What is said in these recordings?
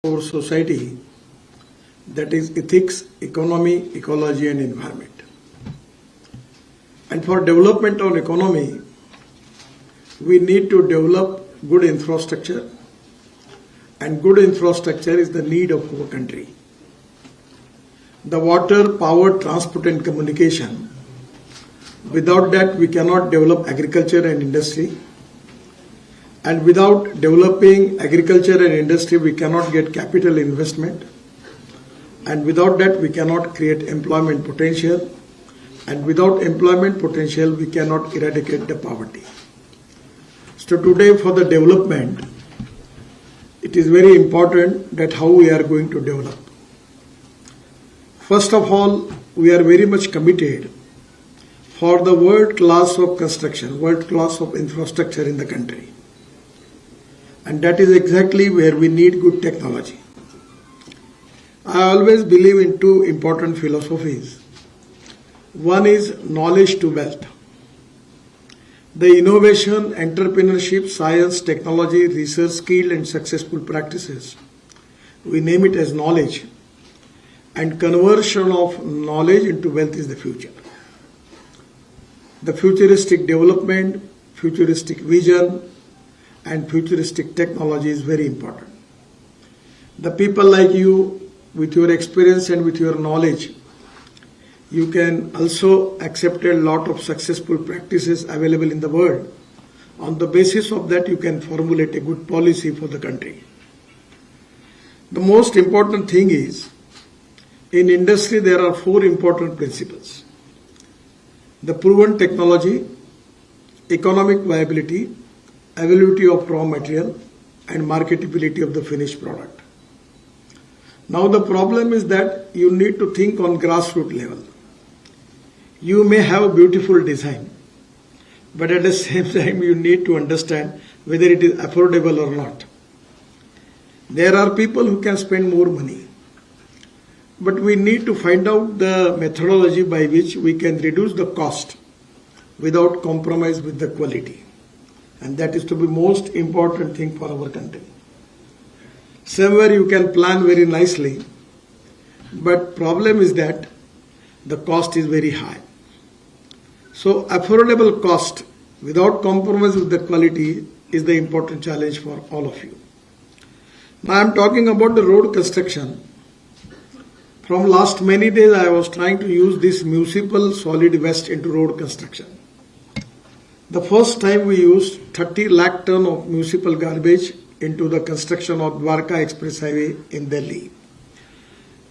our society, that is ethics, economy, ecology and environment. And for development of economy, we need to develop good infrastructure, and good infrastructure is the need of our country. The water, power, transport and communication, without that we cannot develop agriculture and industry. And without developing agriculture and industry, we cannot get capital investment. And without that, we cannot create employment potential. And without employment potential, we cannot eradicate the poverty. So today for the development, it is very important that how we are going to develop. First of all, we are very much committed for the world class of construction, world class of infrastructure in the country. And that is exactly where we need good technology. I always believe in two important philosophies. One is knowledge to wealth. The innovation, entrepreneurship, science, technology, research, skill and successful practices, we name it as knowledge. And conversion of knowledge into wealth is the future. The futuristic development, futuristic vision, and futuristic technology is very important. The people like you, with your experience and with your knowledge, you can also accept a lot of successful practices available in the world. On the basis of that, you can formulate a good policy for the country. The most important thing is, in industry there are four important principles: the proven technology, economic viability, availability of raw material and marketability of the finished product. Now the problem is that you need to think on grassroots level. You may have a beautiful design, but at the same time you need to understand whether it is affordable or not. There are people who can spend more money, but we need to find out the methodology by which we can reduce the cost without compromise with the quality. And that is to be most important thing for our country. Somewhere you can plan very nicely, but problem is that the cost is very high. So affordable cost without compromise with the quality is the important challenge for all of you. Now I am talking about the road construction. From last many days I was trying to use this municipal solid waste into road construction. The first time we used 30 lakh ton of municipal garbage into the construction of Dwarka Express Highway in Delhi.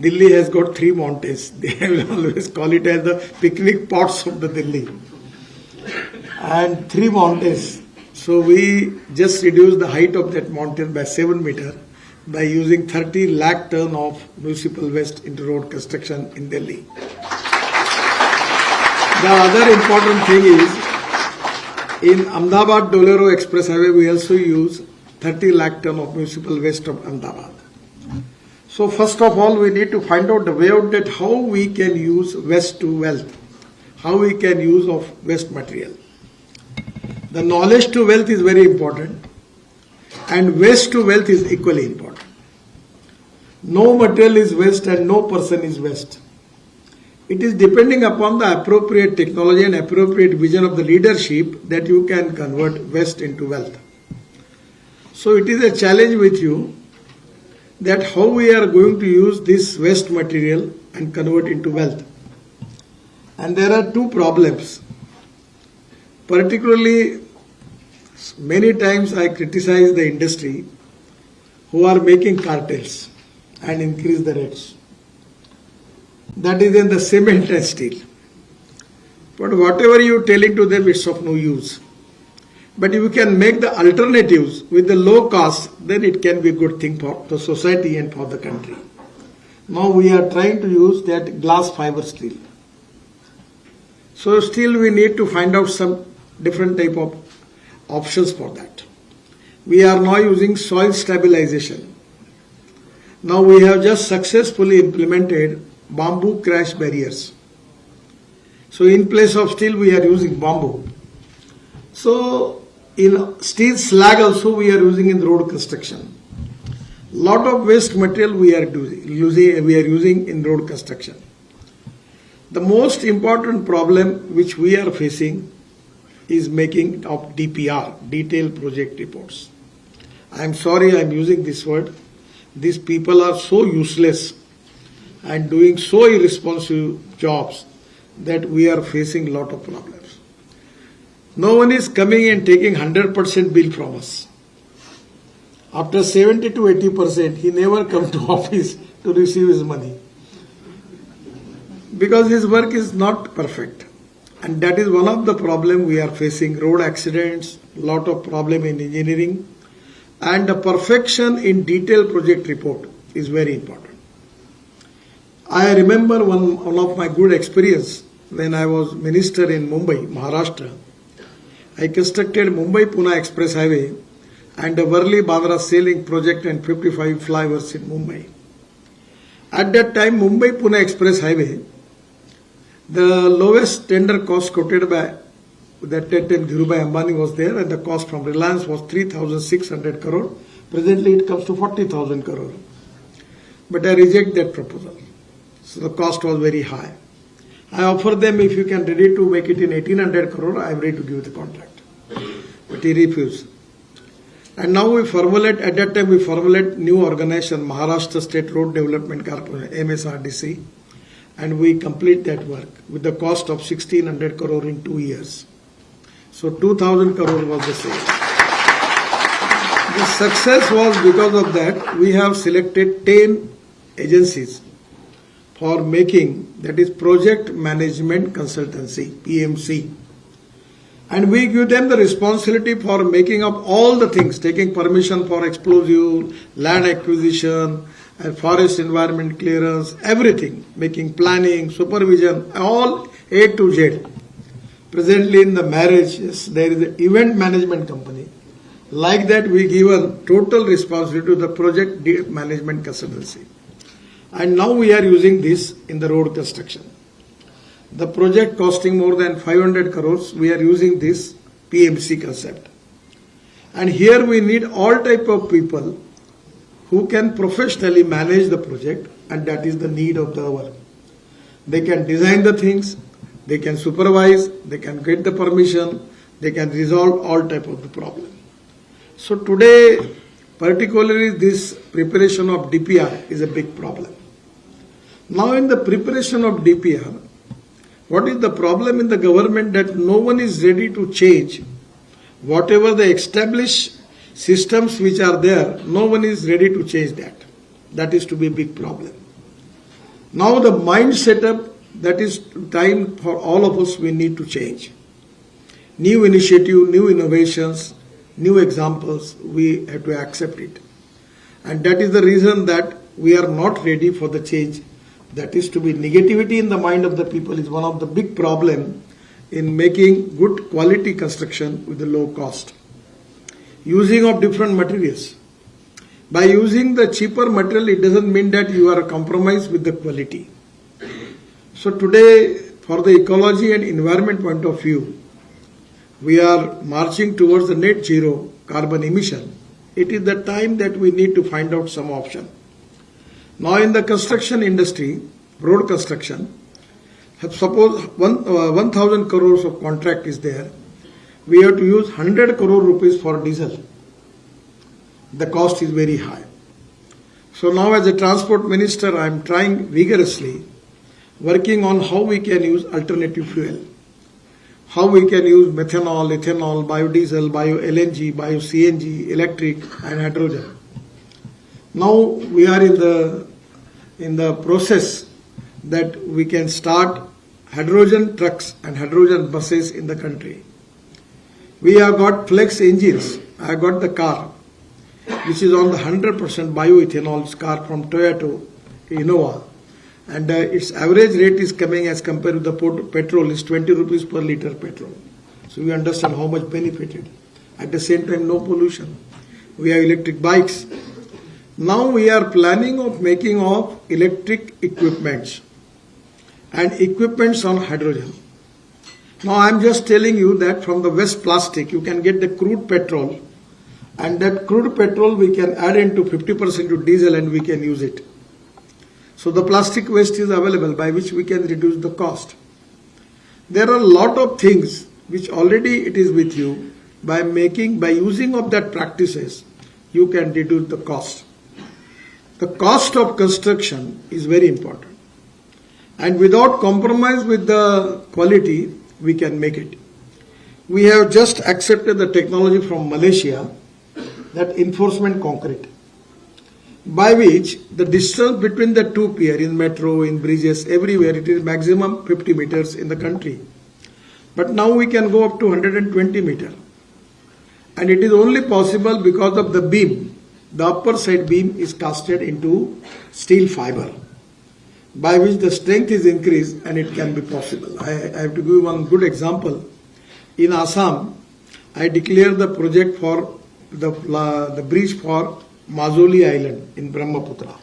Delhi has got three mountains. They will always call it as the picnic pots of the Delhi. And three mountains. So we just reduced the height of that mountain by 7 meters by using 30 lakh ton of municipal waste into road construction in Delhi. The other important thing is, in Ahmedabad-Dolero Express Highway, we also use 30 lakh ton of municipal waste of Ahmedabad. So first of all, we need to find out the way out that how we can use waste to wealth, how we can use of waste material. The knowledge to wealth is very important, and waste to wealth is equally important. No material is waste and no person is waste. It is depending upon the appropriate technology and appropriate vision of the leadership that you can convert waste into wealth. So it is a challenge with you that how we are going to use this waste material and convert into wealth. And there are two problems. Particularly, many times I criticize the industry who are making cartels and increase the rates. That is in the cement and steel. But whatever you are telling to them, it's of no use. But if you can make the alternatives with the low cost, then it can be a good thing for the society and for the country. Now we are trying to use that glass fiber steel. So still we need to find out some different type of options for that. We are now using soil stabilization. Now we have just successfully implemented bamboo crash barriers. So in place of steel we are using bamboo. So in steel slag also we are using in road construction. Lot of waste material we are using in road construction. The most important problem which we are facing is making of DPR, detailed project reports. I am sorry I am using this word. These people are so useless and doing so irresponsive jobs that we are facing a lot of problems. No one is coming and taking 100% bill from us. After 70 to 80%, he never come to office to receive his money, because his work is not perfect. And that is one of the problem we are facing. Road accidents, lot of problem in engineering, and the perfection in detailed project report is very important. I remember one of my good experience when I was minister in Mumbai, Maharashtra. I constructed Mumbai-Pune Express Highway and the Worli-Bandra sailing project and 55 flyovers in Mumbai. At that time, Mumbai-Pune Express Highway, the lowest tender cost quoted by that time Dhirubhai Ambani was there, and the cost from Reliance was 3,600 crore. Presently it comes to 40,000 crore. But I reject that proposal. So the cost was very high. I offered them, if you can ready to make it in 1,800 crore, I am ready to give the contract. But he refused. And now we formulate, at that time we formulate new organization, Maharashtra State Road Development Corporation, MSRDC, and we complete that work with the cost of 1,600 crore in 2 years. So 2,000 crore was the sale. The success was because of that. We have selected 10 agencies for making, that is Project Management Consultancy, PMC. And we give them the responsibility for making up all the things, taking permission for explosive, land acquisition, and forest environment clearance, everything, making planning, supervision, all A to Z. Presently in the marriages, there is an event management company. Like that, we give a total responsibility to the project management consultancy. And now we are using this in the road construction. The project costing more than 500 crores, we are using this PMC concept. And here we need all type of people who can professionally manage the project, and that is the need of the hour. They can design the things, they can supervise, they can get the permission, they can resolve all type of the problem. So today, particularly this preparation of DPR is a big problem. Now in the preparation of DPR, what is the problem in the government? That no one is ready to change whatever the established systems which are there, no one is ready to change that. That is to be a big problem. Now the mind setup, that is time for all of us, we need to change. New initiative, new innovations, new examples, we have to accept it. And that is the reason that we are not ready for the change. That is to be negativity in the mind of the people is one of the big problem in making good quality construction with the low cost. Using of different materials. By using the cheaper material, it doesn't mean that you are compromised with the quality. So today, for the ecology and environment point of view, we are marching towards the net zero carbon emission. It is the time that we need to find out some option. Now in the construction industry, road construction, suppose 1,000 crores of contract is there, we have to use 100 crore rupees for diesel. The cost is very high. So now as a transport minister, I am trying vigorously, working on how we can use alternative fuel. How we can use methanol, ethanol, biodiesel, bio-LNG, bio-CNG, electric and hydrogen. Now we are in the process that we can start hydrogen trucks and hydrogen buses in the country. We have got flex engines. I have got the car, which is on the 100% bioethanol car from Toyota Innova. And its average rate is coming as compared to the petrol is 20 rupees per liter petrol. So we understand how much benefited. At the same time, no pollution. We have electric bikes. Now we are planning of making of electric equipments and equipments on hydrogen. Now I am just telling you that from the waste plastic you can get the crude petrol and that crude petrol we can add into 50% to diesel and we can use it. So the plastic waste is available by which we can reduce the cost. There are a lot of things which already it is with you. By using of that practices, you can reduce the cost. The cost of construction is very important. And without compromise with the quality, we can make it. We have just accepted the technology from Malaysia, that enforcement concrete, by which the distance between the two piers in metro, in bridges, everywhere, it is maximum 50 meters in the country. But now we can go up to 120 meters. And it is only possible because of the beam. The upper side beam is casted into steel fiber, by which the strength is increased and it can be possible. I have to give one good example. In Assam, I declared the project for the bridge for Majoli Island in Brahmaputra.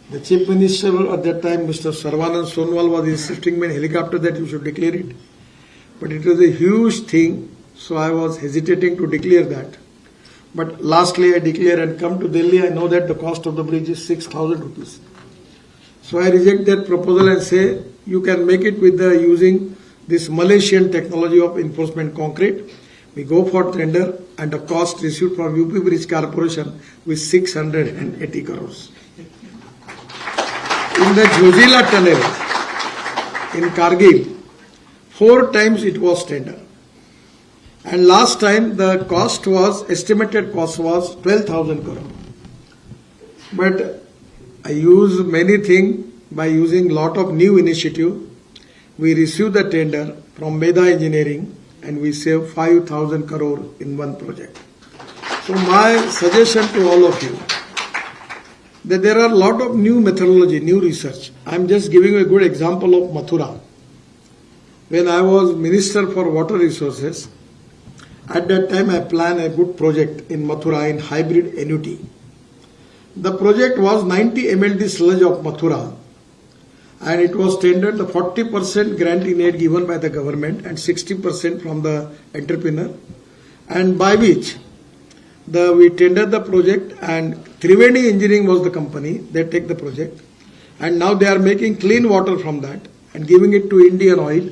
The Chief Minister at that time, Mr. Sarvanand Sonowal, was insisting me in helicopter that you should declare it. But it was a huge thing, so I was hesitating to declare that. But lastly I declare and come to Delhi, I know that the cost of the bridge is 6,000 rupees. So I reject that proposal and say you can make it with using this Malaysian technology of enforcement concrete. We go for tender and the cost received from UP Bridge Corporation was 680 crores. In the Jojila tunnel in Kargil, 4 times it was tender. And last time the estimated cost was 12,000 crores. But I use many things by using lot of new initiative. We received the tender from Meda Engineering and we save 5,000 crore in one project. So my suggestion to all of you, that there are a lot of new methodology, new research. I am just giving a good example of Mathura. When I was Minister for Water Resources, at that time I planned a good project in Mathura in hybrid annuity. The project was 90 MLD sludge of Mathura, and it was tendered the 40% grant in aid given by the government and 60% from the entrepreneur, and by which we tendered the project, and Triveni Engineering was the company. They take the project, and now they are making clean water from that and giving it to Indian Oil,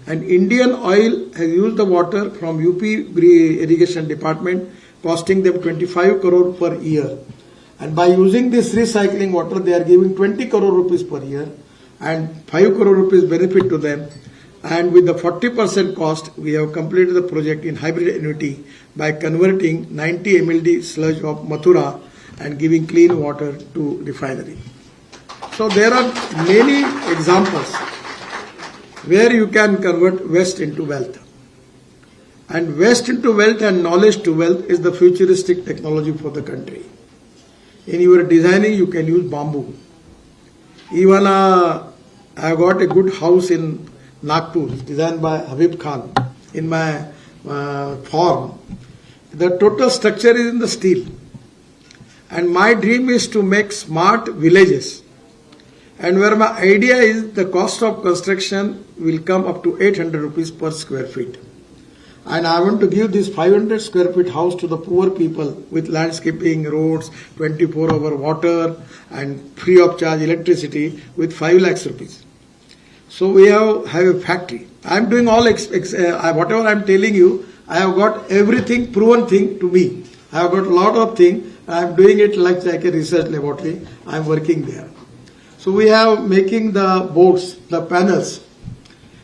and Indian Oil has used the water from UP Irrigation Department, costing them 25 crore per year, and by using this recycling water they are giving 20 crore rupees per year and 5 crore rupees benefit to them. And with the 40% cost, we have completed the project in hybrid annuity by converting 90 MLD sludge of Mathura and giving clean water to refinery. So there are many examples where you can convert waste into wealth. And waste into wealth and knowledge to wealth is the futuristic technology for the country. In your designing, you can use bamboo. Even I have got a good house in Nagpur, designed by Habib Khan, in my farm. The total structure is in the steel. And my dream is to make smart villages. And where my idea is the cost of construction will come up to 800 rupees per square feet. And I want to give this 500 square feet house to the poor people with landscaping, roads, 24-hour water and free of charge electricity with 5 lakhs rupees. So we have a factory. I am doing all, whatever I am telling you, I have got everything proven thing to me. I have got a lot of things. I am doing it like a research laboratory. I am working there. So we have making the boards, the panels,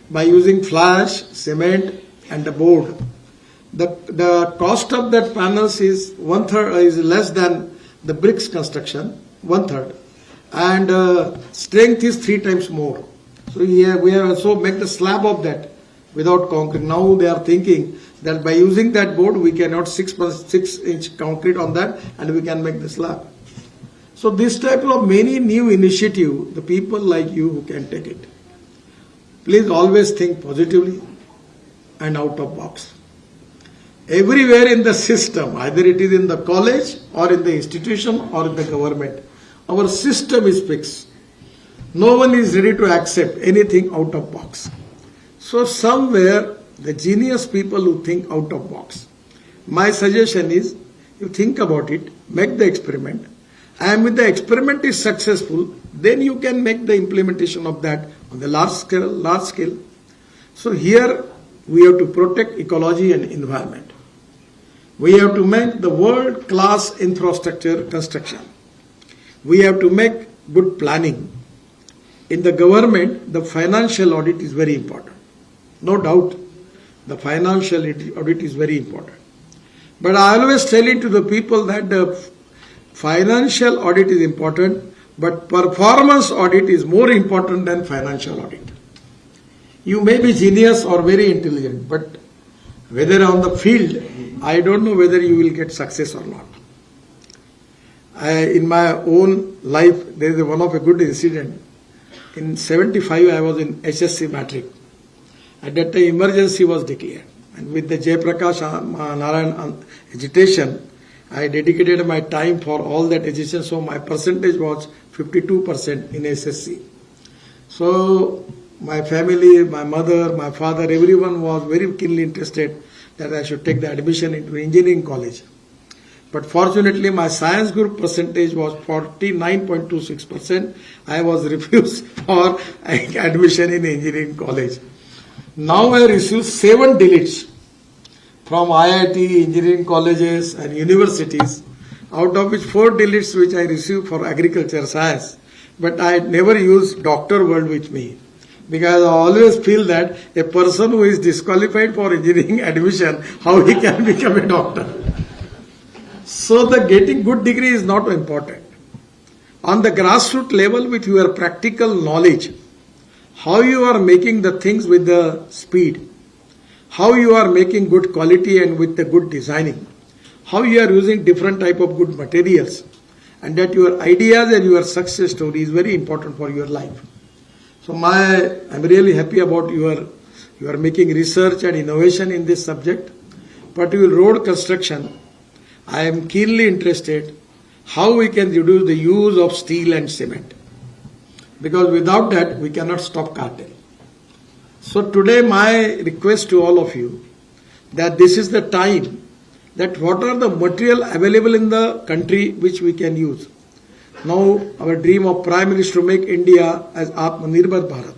by using fly ash, cement and the board. The cost of that panels is less than the bricks construction, 1/3, and strength is 3 times more. So here we have also made the slab of that without concrete. Now they are thinking that by using that board we cannot 6.6-inch concrete on that and we can make the slab. So this type of many new initiative, the people like you who can take it. Please always think positively and out of box. Everywhere in the system, either it is in the college or in the institution or in the government, our system is fixed. No one is ready to accept anything out of box. So somewhere the genius people who think out of box. My suggestion is You think about it, make the experiment, and when the experiment is successful, then you can make the implementation of that on the large scale. So here we have to protect ecology and environment. We have to make the world-class infrastructure construction. We have to make good planning. In the government, the financial audit is very important. No doubt, the financial audit is very important. But I always tell it to the people that the financial audit is important, but performance audit is more important than financial audit. You may be genius or very intelligent, but whether on the field, I don't know whether you will get success or not. In my own life, there is one of a good incident. In 75, I was in HSC matric. At that time, emergency was declared. And with the Jayaprakash Narayan agitation, I dedicated my time for all that agitation. So my percentage was 52% in SSC. So my family, my mother, my father, everyone was very keenly interested that I should take the admission into engineering college. But fortunately, my science group percentage was 49.26%. I was refused for admission in engineering college. Now I receive 7 deletes from IIT, engineering colleges and universities, out of which 4 deletes which I received for agriculture science. But I never use doctor word with me, because I always feel that a person who is disqualified for engineering admission, how he can become a doctor? So the getting good degree is not important. On the grassroots level, with your practical knowledge, how you are making the things with the speed, how you are making good quality and with the good designing, how you are using different type of good materials, and that your ideas and your success story is very important for your life. So I'm really happy about you are making research and innovation in this subject. Particularly road construction, I am keenly interested how we can reduce the use of steel and cement. Because without that, we cannot stop cartel. So today my request to all of you, that this is the time that what are the material available in the country which we can use. Now our dream of Prime Minister to make India as Atmanirbhar Bharat.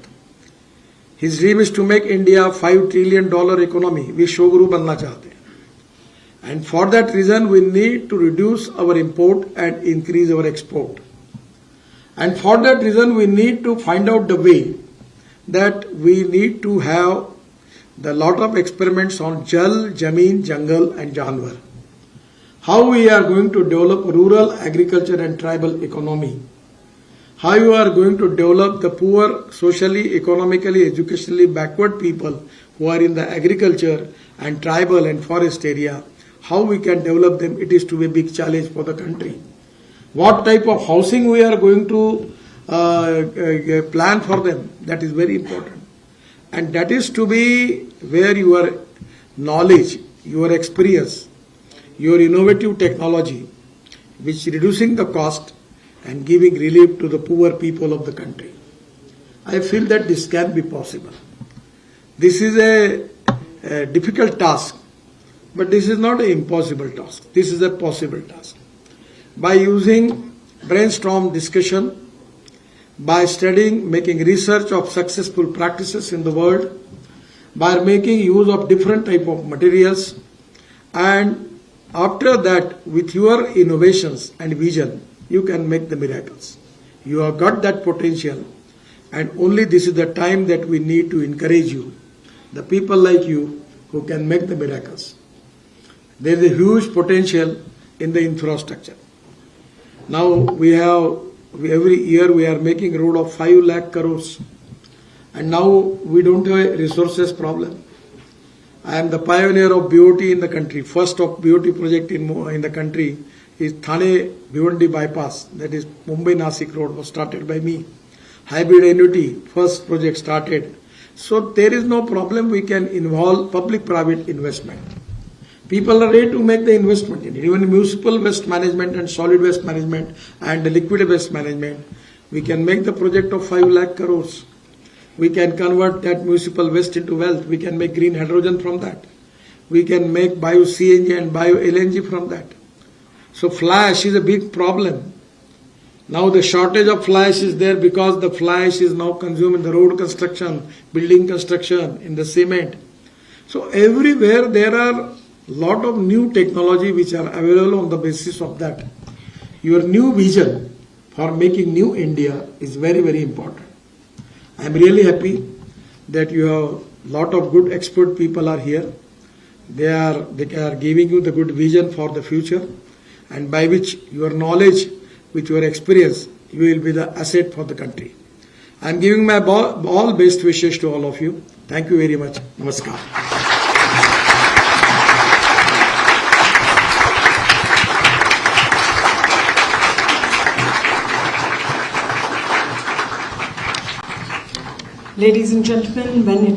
His dream is to make India $5 trillion economy. We Shoguru banna chahte. And for that reason, we need to reduce our import and increase our export. And for that reason, we need to find out the way that we need to have the lot of experiments on Jal, Jameen, Jungle and Janwar. How we are going to develop rural agriculture and tribal economy. How you are going to develop the poor, socially, economically, educationally backward people who are in the agriculture and tribal and forest area. How we can develop them, it is to be a big challenge for the country. What type of housing we are going to plan for them, that is very important. And that is to be where your knowledge, your experience, your innovative technology, which reducing the cost and giving relief to the poor people of the country. I feel that this can be possible. This is a difficult task, but this is not an impossible task. This is a possible task. By using brainstorm discussion, by studying, making research of successful practices in the world, by making use of different type of materials, and after that, with your innovations and vision, you can make the miracles. You have got that potential, and only this is the time that we need to encourage you, the people like you who can make the miracles. There is a huge potential in the infrastructure. Now every year we are making road of 5 lakh crores, and now we don't have a resources problem. I am the pioneer of BOT in the country. First of BOT project in the country is Thane Bhiwandi bypass, that is Mumbai Nasik road, was started by me. Hybrid annuity, first project started. So there is no problem. We can involve public-private investment. People are ready to make the investment in it. Even municipal waste management and solid waste management and the liquid waste management, we can make the project of 5 lakh crores. We can convert that municipal waste into wealth. We can make green hydrogen from that. We can make bio CNG and bio LNG from that. So fly ash is a big problem. Now the shortage of fly ash is there because the fly ash is now consumed in the road construction, building construction, in the cement. So everywhere there are lot of new technology which are available on the basis of that. Your new vision for making new India is very, very important. I am really happy that you have lot of good expert people are here. They are giving you the good vision for the future, and by which your knowledge, with your experience, you will be the asset for the country. I am giving my all best wishes to all of you. Thank you very much. Namaskar. Ladies and gentlemen, when it